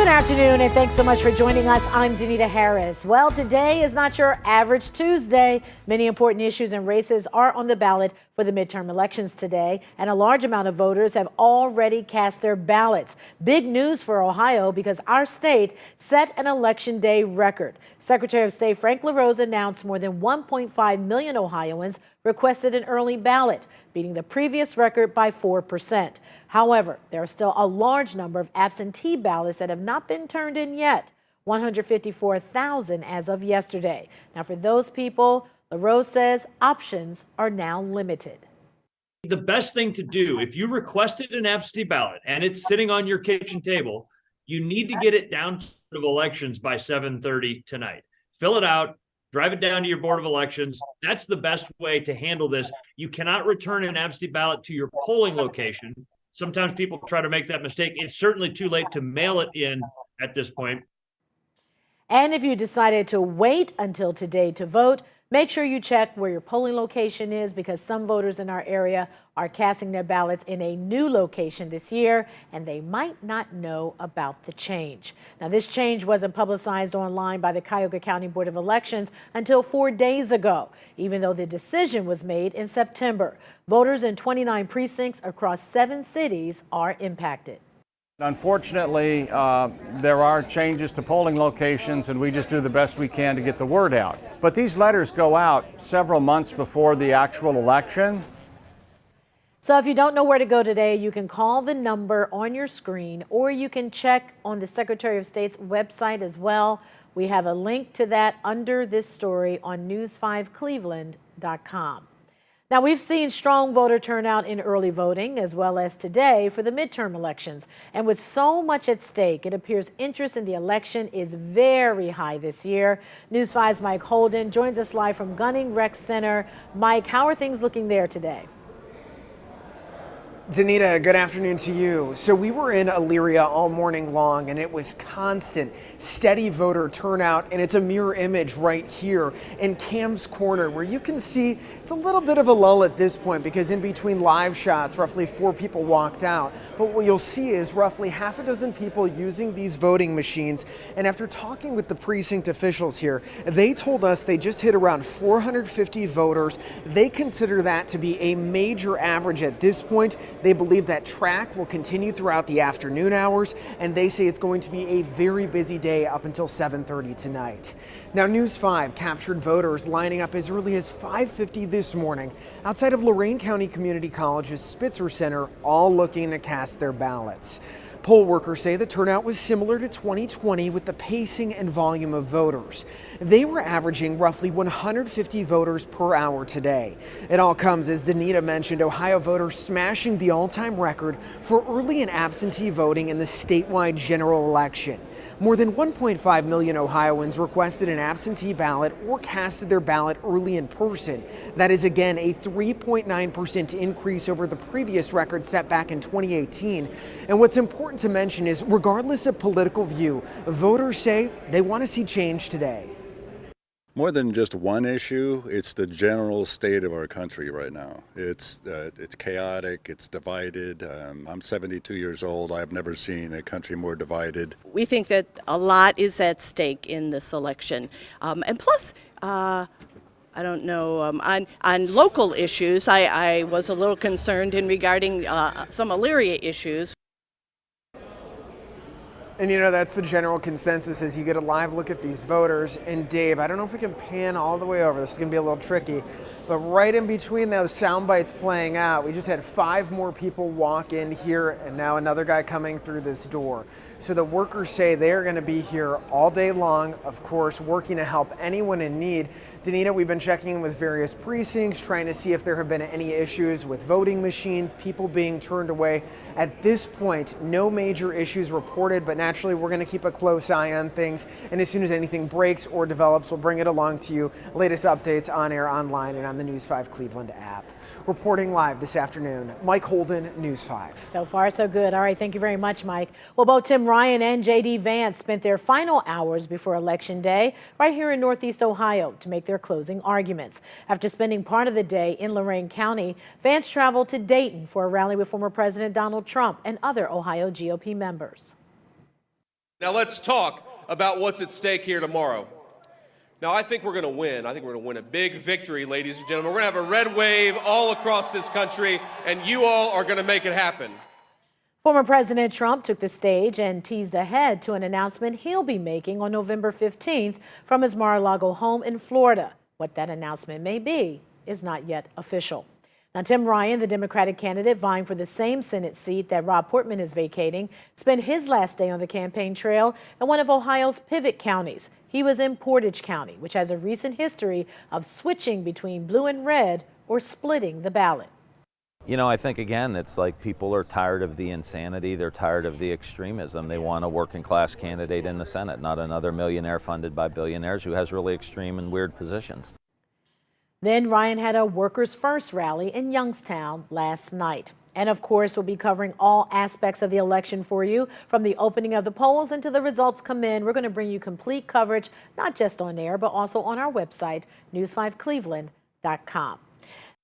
Good afternoon, and thanks so much for joining us. I'm Danita Harris. Well, today is not your average Tuesday. Many important issues and races are on the ballot for the midterm elections today, and a large amount of voters have already cast their ballots. Big news for Ohio because our state set an election day record. Secretary of State Frank LaRose announced more than 1.5 million Ohioans requested an early ballot, beating the previous record by 4%. However, there are still a large number of absentee ballots that have not been turned in yet, 154,000 as of yesterday. Now, for those people, LaRose says options are now limited. The best thing to do, if you requested an absentee ballot and it's sitting on your kitchen table, you need to get it down to the Board of Elections by 7:30 tonight. Fill it out, drive it down to your Board of Elections. That's the best way to handle this. You cannot return an absentee ballot to your polling location. Sometimes people try to make that mistake. It's certainly too late to mail it in at this point. And if you decided to wait until today to vote, make sure you check where your polling location is because some voters in our area are casting their ballots in a new location this year, and they might not know about the change. Now, this change wasn't publicized online by the Cuyahoga County Board of Elections until 4 days ago, even though the decision was made in September. Voters in 29 precincts across 7 cities are impacted. Unfortunately, there are changes to polling locations, and we just do the best we can to get the word out. But these letters go out several months before the actual election. So if you don't know where to go today, you can call the number on your screen, or you can check on the Secretary of State's website as well. We have a link to that under this story on news5cleveland.com. Now, we've seen strong voter turnout in early voting as well as today for the midterm elections. And with so much at stake, it appears interest in the election is very high this year. News 5's Mike Holden joins us live from Gunning Rec Center. Mike, how are things looking there today? Danita, good afternoon to you. So we were in Elyria all morning long, and it was constant, steady voter turnout, and it's a mirror image right here in Cam's Corner, where you can see it's a little bit of a lull at this point because in between live shots, roughly 4 people walked out. But what you'll see is roughly half a dozen people using these voting machines. And after talking with the precinct officials here, they told us they just hit around 450 voters. They consider that to be a major average at this point. They believe that track will continue throughout the afternoon hours, and they say it's going to be a very busy day up until 7:30 tonight. Now, News 5 captured voters lining up as early as 5:50 this morning outside of Lorain County Community College's Spitzer Center, all looking to cast their ballots. Poll workers say the turnout was similar to 2020 with the pacing and volume of voters. They were averaging roughly 150 voters per hour today. It all comes, as Danita mentioned, Ohio voters smashing the all-time record for early and absentee voting in the statewide general election. More than 1.5 million Ohioans requested an absentee ballot or casted their ballot early in person. That is, again, a 3.9% increase over the previous record set back in 2018. And what's important to mention is, regardless of political view, voters say they want to see change today. More than just one issue, it's the general state of our country right now. It's chaotic, it's divided. I'm 72 years old. I've never seen a country more divided. We think that a lot is at stake in this election. And plus, I don't know, on local issues, I was a little concerned in regarding some Elyria issues. And you know, that's the general consensus as you get a live look at these voters. And Dave, I don't know if we can pan all the way over. This is going to be a little tricky. But right in between those sound bites playing out, we just had 5 more people walk in here, and now another guy coming through this door. So the workers say they are going to be here all day long, of course, working to help anyone in need. Danita, we've been checking in with various precincts, trying to see if there have been any issues with voting machines, people being turned away. At this point, no major issues reported, but naturally we're going to keep a close eye on things. And as soon as anything breaks or develops, we'll bring it along to you. Latest updates on air, online, and on the News 5 Cleveland app. Reporting live this afternoon, Mike Holden, News 5. So far, so good. All right, thank you very much, Mike. Well, both Tim Ryan and J.D. Vance spent their final hours before Election Day right here in Northeast Ohio to make their closing arguments. After spending part of the day in Lorain County, Vance traveled to Dayton for a rally with former President Donald Trump and other Ohio GOP members. Now let's talk about what's at stake here tomorrow. Now I think we're going to win. I think we're going to win a big victory, ladies and gentlemen. We're going to have a red wave all across this country, and you all are going to make it happen. Former President Trump took the stage and teased ahead to an announcement he'll be making on November 15th from his Mar-a-Lago home in Florida. What that announcement may be is not yet official. Now, Tim Ryan, the Democratic candidate vying for the same Senate seat that Rob Portman is vacating, spent his last day on the campaign trail in one of Ohio's pivot counties. He was in Portage County, which has a recent history of switching between blue and red or splitting the ballot. You know, I think, again, it's like people are tired of the insanity. They're tired of the extremism. They want a working class candidate in the Senate, not another millionaire funded by billionaires who has really extreme and weird positions. Then Ryan had a Workers First rally in Youngstown last night. And of course, we'll be covering all aspects of the election for you, from the opening of the polls until the results come in. We're going to bring you complete coverage, not just on air, but also on our website, news5cleveland.com.